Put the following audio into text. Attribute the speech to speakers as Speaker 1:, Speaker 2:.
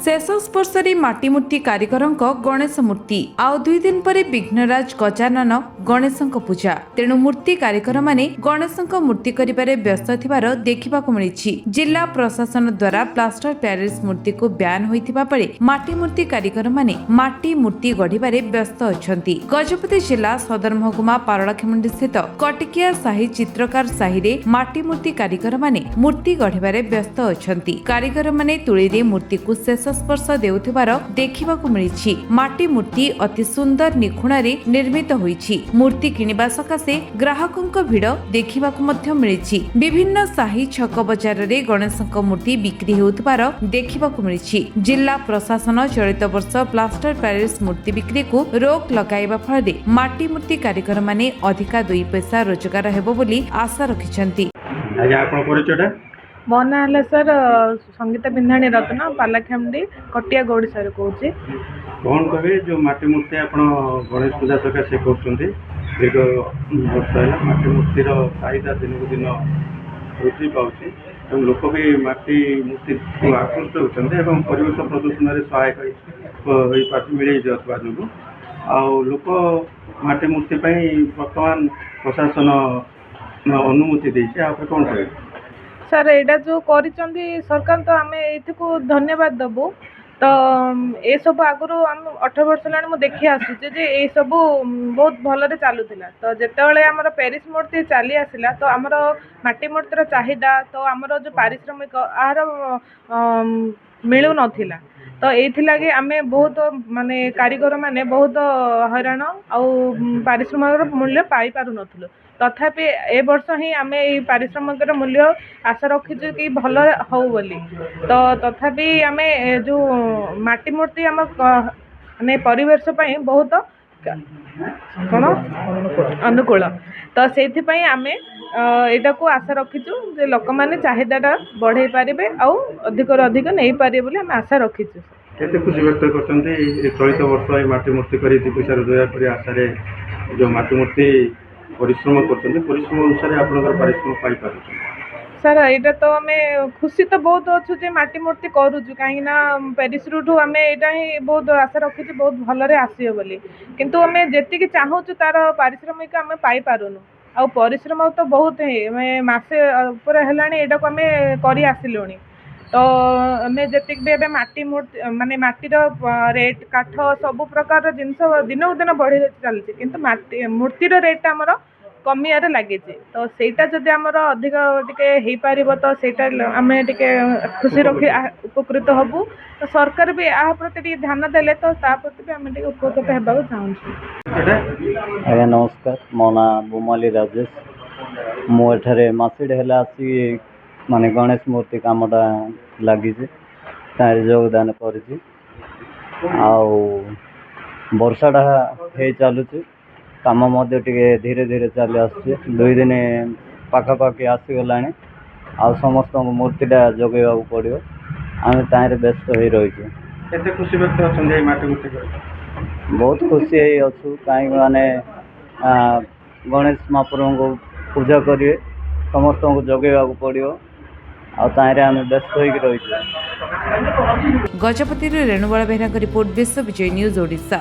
Speaker 1: शेष स्पर्श माटीमूर्ति कारीगर गणेश मूर्ति आउ 2 दिन पर विघ्नराज गजानन गणेश पूजा तेणु मूर्ति कारीगर माने गणेश मूर्ति करिबारे व्यस्त थिबार देखिबा मिली। जिला प्रशासन द्वारा प्लास्टर प्यारिस मूर्ति को ब्यान होइथिबा परे माटी मूर्ति कारीगर माने माटी मूर्ति गढ़िबारे व्यस्त अछंती। गजपति जिला सदर महकुमा पारଳାଖେମୁଣ୍ଡି स्थित कटिकिया साही चित्रकार साही रे माटी मूर्ति कारीगर माने मूर्ति गढ़िबारे व्यस्त अछंती। कारीगर माने तुळी रे मूर्ति को शेष स्पर्श देउथिबार देखिबाकु मिलिछि। माटी मूर्ति अति सुंदर निखुणारे निर्मित होईछि। मूर्ति किनिबा सकाशे ग्राहकंक भिड़ देखिबाकु मध्य मिलिछि। विभिन्न साही छक बजार रे गणेशंक मूर्ति बिक्री हेउथिबार देखिबाकु मिलिछि। जिला प्रशासन चलित वर्ष प्लास्टर प्यारिस मूर्ति बिक्री को रोक लगाइबा फଳରେ माटी मूर्ति कारीगर माने अधिका 2 पैसा रोजगार हेबो बोली आशा रखिछन्ति।
Speaker 2: मो ना है सर संगीता बिंधाणी रत्न पारଳାଖେମୁଣ୍ଡି कटिया गोड़सा कहूँ।
Speaker 3: कौन कहे जो माटी मूर्ति आप गणेश पूजा सकाशे कर दीर्घ वर्ष है माटी मूर्तिर चाहिदा दिन को दिन वृद्धि पाँच लोक भी माटी मूर्ति को आकृष्ट होती परिवेश प्रदूषण में सहायक मिल जाता जो लोक माटी मूर्ति बर्तमान प्रशासन अनुमति देती कौन कहे
Speaker 2: सर एटा जो करिचंदी सरकार तो आम को धन्यवाद देबू। तो ये सब आगुरी आम 18 वर्ष लाने मुझे देखी आसूचे जे ये सब बहुत भलरे चलुला। तो जितेबाला आमर प्यारिस मूर्ति चली आसला तो आमर माटी मूर्तिर चाहिदा तो आमर जो पारिश्रमिक आहार मिलू नथिला। तो ये आम बहुत माने कारीगर माने बहुत हैरान आउ पारिश्रमिक मूल्य पाई पारु नथिलु। तथापि ए वर्ष ही आम पारिश्रमिक मूल्य आशा रखीचु कि भल हो बोली। तो तथापि आम जो माटी मूर्ति आम माने परिवेश बहुत कौन अनुकूल। तो से आम यहाँ को आशा रखीचु जे लोक मैंने चाहिदाटा बढ़े पारे आउ अधिक अधिक नहीं पारे बोली आम आशा रखीचु।
Speaker 3: केते खुशी व्यक्त करते चलित वर्ष माटी मूर्ति कर पैसा रोजगार आशा जो माटी मूर्ति परिश्रम परिश्रम अनुसार आप पारिश्रम
Speaker 2: सर यहाँ तो आम खुशी तो बहुत अच्छु जे माटी मूर्ति करुचु कहीं प्यारिस रूठू आम यहाँ ही बहुत आशा रखीचु बहुत भलरे आसियो बोली। किंतु आम जी चाहूँ तार पारिश्रमिक आम पाई पारुनु आ परिश्रम तो बहुत ही मसे उपर है यहाँ को आम कर आसिलुणी। तो आम जी भी माटी मूर्ति माने माटीर रेट काठ सब प्रकार जिनस दिनक दिन बढ़ी चलती किंतु माटी मूर्तिर रेट आमर कमियार लगे। तो सेटा जदि आमर अधिक टे हो तो सेटा आम टे खुशी रखी उपकृत हबू। तो सरकार भी आ प्रति ध्यान देले तो प्रति भी आम उपकृत होगा चाहूँ।
Speaker 4: आज्ञा नमस्कार, मो ना बुमाली राजेश। मुझे मसीड है आसी माने गणेश मूर्ति कामटा लगी योगदान कर वर्षाटा हो चलुच कम धीरे धीरे चली आस 2 दिन पाखापाखि आसीगला आ समस्त मूर्तिटा जगेवा पड़ो आम तार व्यस्त हो रही।
Speaker 3: खुशी व्यक्त
Speaker 4: बहुत खुशी अच्छु कहीं माने गणेश महाप्रभु को पूजा करेंगे समस्त को जगेवा पड़ो आम व्यस्त हो रही।
Speaker 1: गजपति रेणुबाला बेहरा रिपोर्ट विश्व विजय न्यूज ओडिशा।